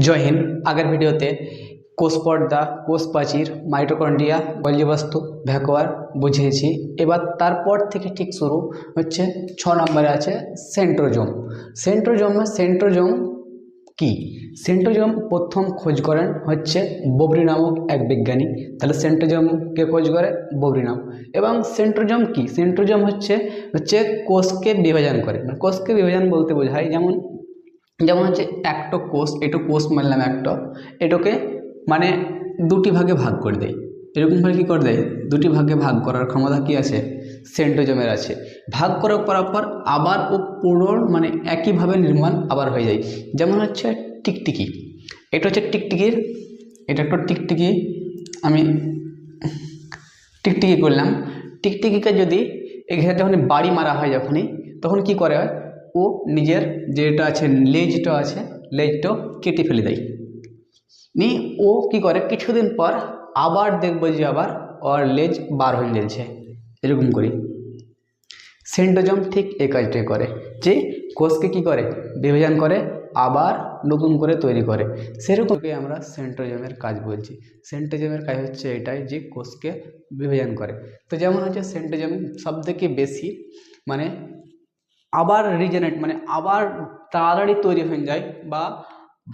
জয় হিন্দ। আগের ভিডিওতে কোষ পর্দা, কোষ প্রাচীর, মাইটোকন্ড্রিয়া, গোলজি বস্তু, ভ্যাকুয়ার বুঝিয়েছি। এবার তারপর থেকে ঠিক শুরু হচ্ছে 6 নম্বরে আছে সেন্ট্রোজোম। সেন্ট্রোজোম কি? সেন্ট্রোজোম প্রথম খোঁজ করেন হচ্ছে বোবরি নামক এক বিজ্ঞানী। তাহলে সেন্ট্রোজোমকে খোঁজ করে বোবরি নাম। এবং সেন্ট্রোজোম কি? সেন্ট্রোজোম হচ্ছে কোষকে বিভাজন করে। মানে কোষকে বিভাজন বলতে বোঝায় যেমন যেমন হচ্ছে একটা কোষ, এটু কোষ মানলাম একটা, এটাকে মানে দুটি ভাগে ভাগ করে দেয়। এরকমভাবে কী করে দেয়? দুটি ভাগে ভাগ করার ক্ষমতা কি আছে? সেন্ট্রোজোমের আছে। ভাগ করার পর আবার ও পুনর মানে একইভাবে নির্মাণ আবার হয়ে যায়। যেমন হচ্ছে টিকটিকি, এটা হচ্ছে টিকটিকির, এটা একটা টিকটিকি, আমি টিকটিকি করলাম। টিকটিকিকে যদি এখানে যখন বাড়ি মারা হয় যখনই, তখন কি করে হয়, ও নিজের যেটা আছে লেজটা আছে, লেজটা কেটে ফেলে দেয়। নিয়ে ও কি করে কিছুদিন পর আবার দেখবো যে আবার ওর লেজ বার হয়ে যাচ্ছে। এরকম করি সেন্ট্রোজোম ঠিক এই কাজটাই করে, যে কোষকে কি করে বিভাজন করে আবার নতুন করে তৈরি করে। সেরকমই আমরা সেন্ট্রোজোমের কাজ বলছি। সেন্ট্রোজোমের কাজ হচ্ছে এটাই যে কোষকে বিভাজন করে। তো যেমন হচ্ছে সেন্ট্রোজোম সবথেকে বেশি মানে আবার রিজেনারেট মানে আবার তাড়াতাড়ি তৈরি হয়ে যায় বা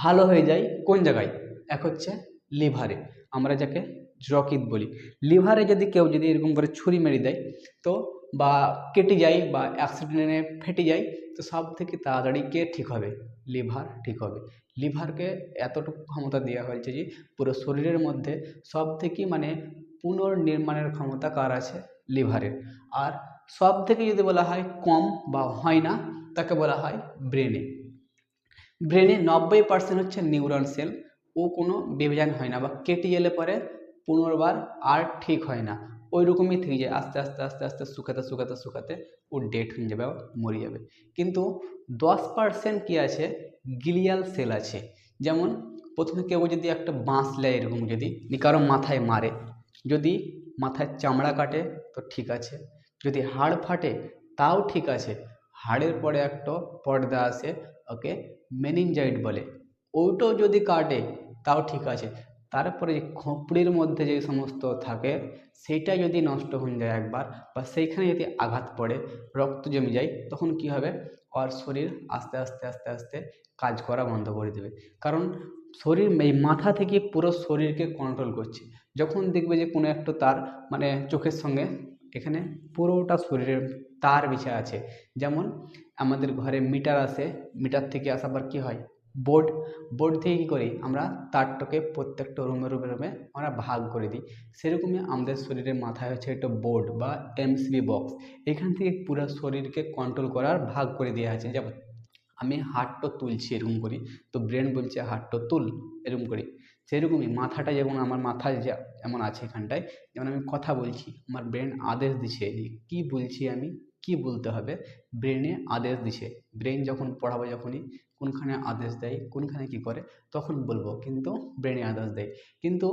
ভালো হয়ে যায় কোন জায়গায়? এক হচ্ছে লিভারে, আমরা যাকে যকৃৎ বলি। লিভারে যদি কেউ যদি এরকম করে ছুরি মেরে দেয় তো বা কেটে যায় বা অ্যাক্সিডেন্টে ফেটে যায়, তো সব থেকে তাড়াতাড়ি কে ঠিক হবে? লিভার ঠিক হবে। লিভারকে এতটুকু ক্ষমতা দেওয়া হয়েছে যে পুরো শরীরের মধ্যে সব থেকে মানে পুনর্নির্মাণের ক্ষমতা কার আছে? লিভারের। আর সব থেকে যদি বলা হয় কম বা হয় না, তাকে বলা হয় ব্রেনে। ব্রেনে 90% হচ্ছে নিউরন সেল, ও কোনো বিভাজন হয় না বা কেটে গেলে পরে পুনর্বার আর ঠিক হয় না, ওই রকমই থেকে যায়। আস্তে আস্তে আস্তে আস্তে শুকাতে শুকাতে শুকাতে ও ডেড হয়ে যাবে, ও মরে যাবে। কিন্তু 10% কি আছে? গ্লিয়াল সেল আছে। যেমন প্রথমে কেউ যদি একটা বাঁশ নেয়, এরকম যদি কারো মাথায় মারে, যদি মাথায় চামড়া কাটে তো ঠিক আছে, যদি হাড় ফাটে তাও ঠিক আছে। হাড়ের পরে একটা পর্দা আসে, ওকে মেনিনজাইট বলে, ওইটাও যদি কাটে তাও ঠিক আছে। তারপরে যে খোপড়ির মধ্যে যে সমস্ত থাকে সেইটা যদি নষ্ট হয়ে যায় একবার, বা সেইখানে যদি আঘাত পড়ে রক্ত জমে যায়, তখন কি হবে? ওর শরীর আস্তে আস্তে আস্তে আস্তে কাজ করা বন্ধ করে দেবে। কারণ শরীর এই মাথা থেকে পুরো শরীরকে কন্ট্রোল করছে। যখন দেখবে যে কোনো একটা তার মানে চোখের সঙ্গে এখানে পুরোটা শরীরের তার বিছা আছে। যেমন আমাদের ঘরে মিটার আসে, মিটার থেকে আসার পর কী হয়? বোর্ড। বোর্ড থেকে কী করি আমরা? তারটাকে প্রত্যেকটা রুমে রুমে রুমে আমরা ভাগ করে দিই। সেরকমই আমাদের শরীরের মাথায় হচ্ছে একটা বোর্ড বা এমসিবি বক্স। এখান থেকে পুরো শরীরকে কন্ট্রোল করার ভাগ করে দেওয়া আছে। যেমন আমি হাতটা তুলছি এরকম করি, তো ব্রেন বলছে হাতটা তুল, এরকম করি। সেরকমই মাথাটা, যেমন আমার মাথায় যেমন আছে এখানটায়, যেমন আমি কথা বলছি, আমার ব্রেন আদেশ দিচ্ছে যে কী বলছি আমি, কি বলতে হবে, ব্রেনে আদেশ দিছে। ব্রেন যখন পড়াবো যখনই কোনখানে আদেশ দেয়, কোনখানে কি করে, তখন বলবো, কিন্তু ব্রেনে আদেশ দেয়। কিন্তু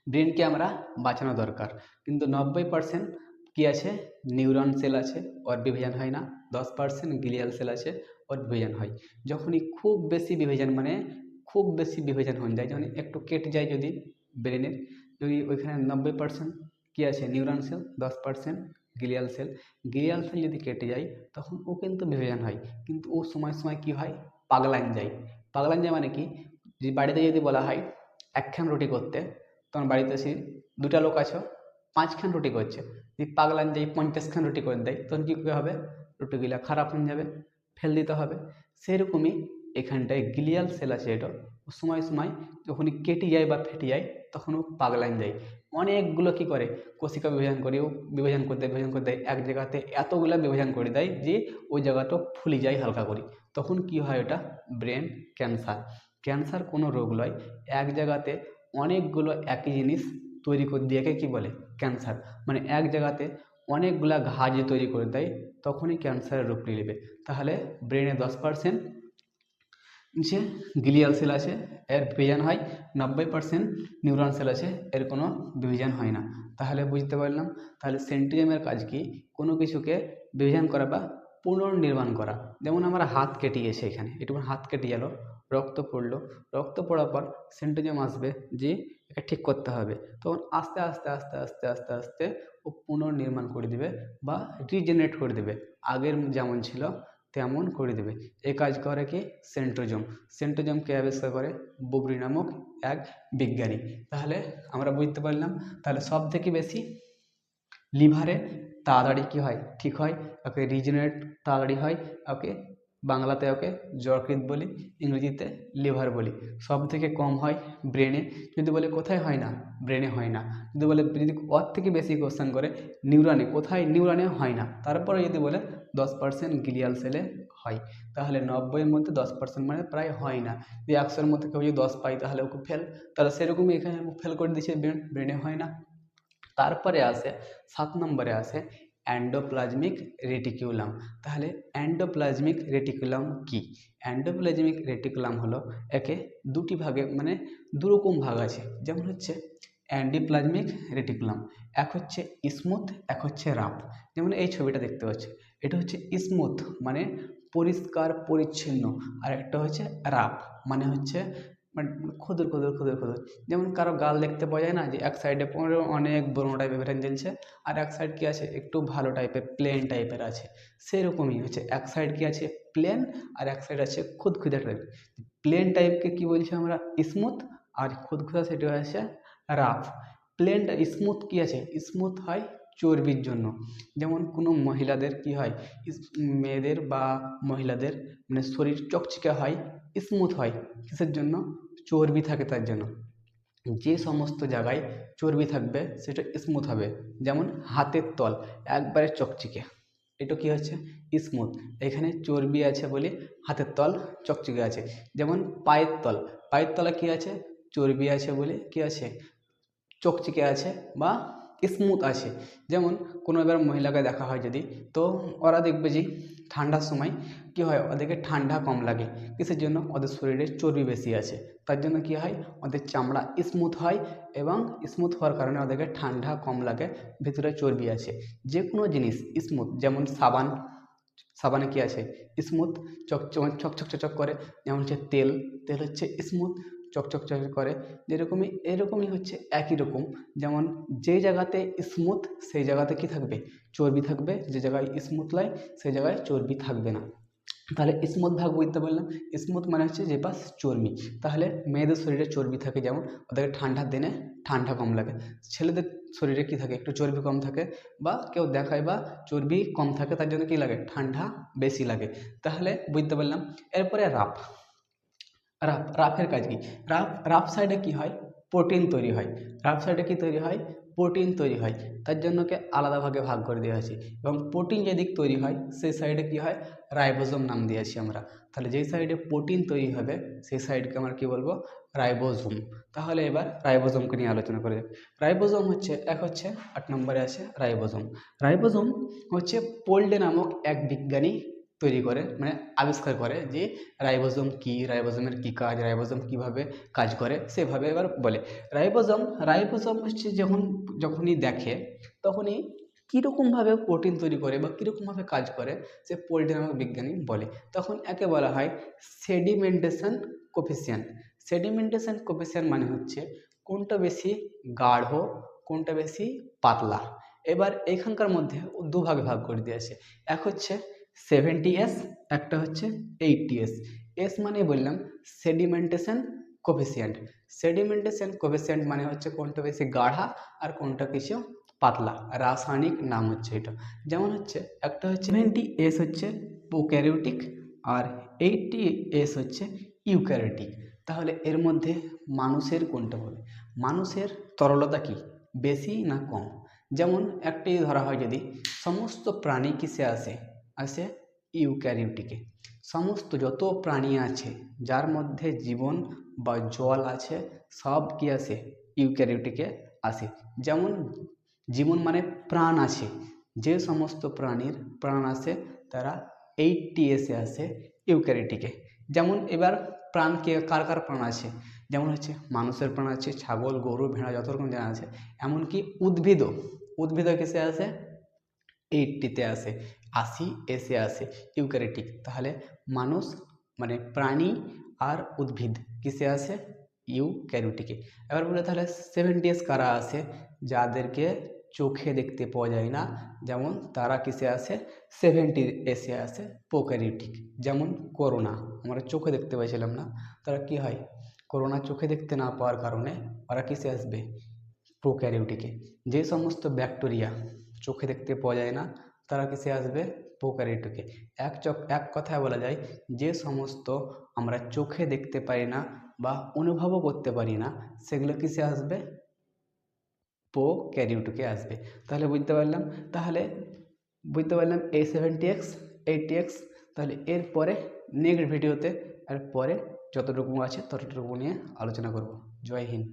ব্রেনকে আমরা বাঁচানো দরকার। কিন্তু 90% কি আছে? নিউরন সেল আছে, ওর বিভাজন হয় না। 10% গ্লিয়াল সেল আছে, ওর বিভাজন হয়। যখনই খুব বেশি বিভাজন মানে খুব বেশি বিভাজন হয়ে যায়, যখন একটু কেটে যায় যদি ব্রেনের, যদি ওইখানে 90% কি আছে? Neuron cell, 10% glial cell. Glial cell যদি কেটে যায় তখন ও কিন্তু বিভাজন হয়, কিন্তু ও সময় সময় কি হয়? পাগলান যায়। পাগলান যায় মানে কি? যে বাড়িতে যদি বলা হয় একখান রুটি করতে, তখন বাড়িতে এসে দুটা লোক আছো, 5খান রুটি করছে। যদি পাগলান যাই 50খান রুটি করে দেয়, তখন কী হবে? রুটিগুলা খারাপ হয়ে যাবে, ফেল দিতে হবে। সেরকমই এখানটায় গ্লিয়াল সেল আছে, এটা সময় সময় যখনই কেটে যায় বা ফেটে যায় তখন ও পাগলান যায়। অনেকগুলো কি করে? কোশিকা বিভাজন করেও বিভাজন করতে দেয় এক জায়গাতে, এতগুলা বিভাজন করে দেয় যে ওই জায়গাটা ফুলে যায় হালকা করে। তখন কি হয়? ওটা ব্রেন ক্যান্সার। ক্যান্সার কোনো রোগ নয়, এক জায়গাতে অনেকগুলো একই জিনিস তৈরি করে দিয়েকে কি বলে? ক্যান্সার। মানে এক জায়গাতে অনেকগুলা ঘা যে তৈরি করে দেয়, তখনই ক্যান্সারের রূপ নিয়ে নেবে। তাহলে ব্রেনে 10% যে গ্লিয়াল সেল আছে, এর বিভাজন হয়। 90% নিউরন সেল আছে, এর কোনো বিভাজন হয় না। তাহলে বুঝতে পারলাম, তাহলে সেন্ট্রিয়ামের কাজ কি? কোনো কিছুকে বিভাজন করা বা পুনর্নির্মাণ করা। যেমন আমার হাত কেটে গেছে, এখানে একটু হাত কেটে গেল, রক্ত পড়লো, রক্ত পড়ার পর সেন্ট্রোজোম আসবে যে এটা ঠিক করতে হবে, তখন আস্তে আস্তে আস্তে আস্তে আস্তে আস্তে ও পুনর্নির্মাণ করে দেবে বা রিজেনারেট করে দেবে, আগের যেমন ছিল তেমন করে দেবে। এই কাজ করে কি সেন্ট্রোজোম। সেন্ট্রোজোমকে আবিষ্কার করে বুবরি নামক এক বিজ্ঞানী। তাহলে আমরা বুঝতে পারলাম, তাহলে সব থেকে বেশি লিভারে তাড়াতাড়ি কী হয়, ঠিক হয়, ওকে রিজেনারেট তাড়াতাড়ি হয়, ওকে বাংলাতে ওকে যকৃৎ বলি, ইংরেজিতে লিভার বলি। সব থেকে কম হয় ব্রেনে। যদি বলে কোথায় হয় না, ব্রেনে হয় না। যদি বলে, যদি ওর থেকে বেশি কোশ্চেন করে নিউরনে, কোথায়, নিউরনে হয় না। তারপরে যদি বলে 10% গ্লিয়াল সেলে হয়। তাহলে 90-এর মধ্যে 10% মানে প্রায় হয় না। যদি 100-এর মধ্যে কেউ যদি 10 পায় তাহলে ওকে ফেল। তাহলে সেরকমই এখানে ফেল করে দিচ্ছে, ব্রেনে হয় না। তারপরে আসে 7 নম্বরে আসে এন্ডোপ্লাজমিক রেটিকুলাম। তাহলে এন্ডোপ্লাজমিক রেটিকুলাম কি? এন্ডোপ্লাজমিক রেটিকুলাম হলো, একে দুটি ভাগে মানে দুরকম ভাগ আছে। যেমন হচ্ছে এন্ডোপ্লাজমিক রেটিকুলাম, এক হচ্ছে স্মুথ, এক হচ্ছে রাফ। যেমন এই ছবিটা দেখতে পাচ্ছি, এটা হচ্ছে স্মুথ মানে পরিষ্কার পরিচ্ছন্ন, আর একটা হচ্ছে রাফ মানে হচ্ছে মানে খুদুর খুদুর খুদুর খুদুর। যেমন কারো গাল দেখতে পাওয়া যায় না, যে এক সাইডে অনেক বড় টাইপের ভেরেন জ্বলছে, আর এক সাইড কি আছে একটু ভালো টাইপের প্লেন টাইপের আছে। সেরকমই হচ্ছে, এক সাইড কি আছে প্লেন, আর এক সাইড আছে খুদখুদে টাইপ। প্লেন টাইপকে কি বলছি আমরা স্মুথ, আর খুদখুদা সেটা হচ্ছে রাফ। প্লেনটা স্মুথ কি আছে, স্মুথ হয় চর্বির জন্য। যেমন কোনো মহিলাদের কি হয়, মেয়েদের বা মহিলাদের মানে শরীর চকচকে হয়, স্মুথ হয়, কিসের জন্য, চর্বি থাকে তার জন্য। যে সমস্ত জায়গায় চর্বি থাকবে সেটা স্মুথ হবে। যেমন হাতের তল একবারে চকচকে, এটা কি হচ্ছে স্মুথ। এখানে চর্বি আছে বলে হাতের তল চকচকে আছে। যেমন পায়ের তল, পায়ের তলা কি আছে, চর্বি আছে বলে কি আছে, চকচকে আছে বা স্মুথ আছে। যেমন কোনো এবার মহিলাকে দেখা হয় যদি, তো ওরা দেখবে যে ঠান্ডার সময় কি হয়, ওদেরকে ঠান্ডা কম লাগে, কিসের জন্য, ওদের শরীরে চর্বি বেশি আছে, তার জন্য কি হয় ওদের চামড়া স্মুথ হয়, এবং স্মুথ হওয়ার কারণে ওদেরকে ঠান্ডা কম লাগে, ভিতরে চর্বি আছে। যে কোনো জিনিস স্মুথ, যেমন সাবান, সাবানে কি আছে স্মুথ, চকচক চকচক করে। যেমন হচ্ছে তেল, তেল হচ্ছে স্মুথ, চকচক চকচক করে। যেরকমই এরকমই হচ্ছে একই রকম। যেমন যে জায়গাতে স্মুথ সেই জায়গাতে কি থাকবে, চর্বি থাকবে, যে জায়গায় স্মুথ লাই সেই জায়গায় চর্বি থাকবে না। তাহলে স্মুথ ভাগ বুঝতে পারলাম, স্মুথ মানে হচ্ছে যে পাশ চর্বি। তাহলে মেয়েদের শরীরে চর্বি থাকে, যেমন ওদের ঠান্ডার দিনে ঠান্ডা কম লাগে। ছেলেদের শরীরে কি থাকে, একটু চর্বি কম থাকে, বা কেউ দেখায় বা চর্বি কম থাকে, তার জন্য কি লাগে, ঠান্ডা বেশি লাগে। তাহলে বুঝতে পারলাম। এরপরে রাফ, রাফের কাজ কি, রাফ সাইডে কি হয়, প্রোটিন তৈরি হয়। রাফ সাইডে কি তৈরি হয়, প্রোটিন তৈরি হয়, তার জন্য কে আলাদা ভাগে ভাগ করে দেওয়া আছে। এবং প্রোটিন যেদিক তৈরি হয় সেই সাইডে কি হয়, রাইবোজোম নাম দিয়েছি আমরা। তাহলে যেই সাইডে প্রোটিন তৈরি হবে সেই সাইডকে আমরা কি বলবো, রাইবোজোম। তাহলে এবার রাইবোজোমকে নিয়ে আলোচনা করে যাক। রাইবোজোম হচ্ছে, এক হচ্ছে 8 নম্বরে আছে রাইবোজোম। রাইবোজোম হচ্ছে পোল্ডে নামক এক বিজ্ঞানী তৈরি করে মানে আবিষ্কার করে যে রাইবোজোম কি, রাইবোজোমের কি কাজ, রাইবোজোম কিভাবে কাজ করে, সেভাবে এবার বলে। রাইবোজোম হচ্ছে যখনই দেখে তখনই কীরকমভাবে প্রোটিন তৈরি করে বা কীরকমভাবে কাজ করে, সে পোল্ট্রি নামক বিজ্ঞানী বলে। তখন একে বলা হয় সেডিমেন্টেশন কোফিসিয়েন্ট। সেডিমেন্টেশন কোফিসিয়েন্ট মানে হচ্ছে কোনটা বেশি গাঢ়, কোনটা বেশি পাতলা। এবার এখানকার মধ্যে দুভাগে ভাগ করে দিয়েছে, এক হচ্ছে 70s, একটা হচ্ছে 80s। এস মানে বললাম সেডিমেন্টেশন কোফিসিয়েন্ট। সেডিমেন্টেশন কোফিসিয়েন্ট মানে হচ্ছে কোনটা বেশি গাঢ়া আর কোনটা কিছু পাতলা, রাসায়নিক নাম হচ্ছে এটা। যেমন হচ্ছে একটা হচ্ছে 70s হচ্ছে প্রোক্যারিওটিক, আর 80s হচ্ছে ইউক্যারিওটিক। তাহলে এর মধ্যে মানুষের কোনটা বলে, মানুষের তরলতা কি বেশি না কম? যেমন একটি ধরা হয়, যদি সমস্ত প্রাণী কিসে আসে ইউক্যারিওটিকে। সমস্ত যত প্রাণী আছে যার মধ্যে জীবন বা জল আছে সব কি আসে ইউক্যারিওটিকে আসে। যেমন জীবন মানে প্রাণ আছে, যে সমস্ত প্রাণীর প্রাণ আসে তারা 80s আসে ইউক্যারিওটিকে। যেমন এবার প্রাণ কে কার কার প্রাণ আছে, যেমন হচ্ছে মানুষের প্রাণ আছে, ছাগল গরু ভেড়া যত রকম জানা আছে, এমনকি উদ্ভিদও কিসে আসে 80তে আসে, 80 এসে আসে ইউক্যারিওটিক। তাহলে মানুষ মানে প্রাণী আর উদ্ভিদ কিসে আসে? ইউক্যারিওটিকে। এবার বলে তাহলে 70s কারা আসে? যাদেরকে চোখে দেখতে পাওয়া যায় না, যেমন তারা কিসে আসে? 70s আসে প্রোক্যারিওটিক। যেমন করোনা, আমরা চোখে দেখতে পাইছিলাম না, তারা কি হয়? করোনা চোখে দেখতে না পাওয়ার কারণে ওরা কিসে আসবে? প্রোক্যারিওটিকে। যে সমস্ত ব্যাকটেরিয়া চোখে দেখতে পাওয়া যায় না তারা কিসে আসবে? প্রোক্যারিওটিকে। এক কথায় বলা যায় যে সমস্ত আমরা চোখে দেখতে পারি না বা অনুভবও করতে পারি না সেগুলো কিসে আসবে? প্রোক্যারিওটিকে আসবে। তাহলে বুঝতে পারলাম এই 70x 80x। তাহলে এরপরে নেক্সট ভিডিওতে আর পরে যতটুকু আছে ততটুকু নিয়ে আলোচনা করব। জয় হিন্দ।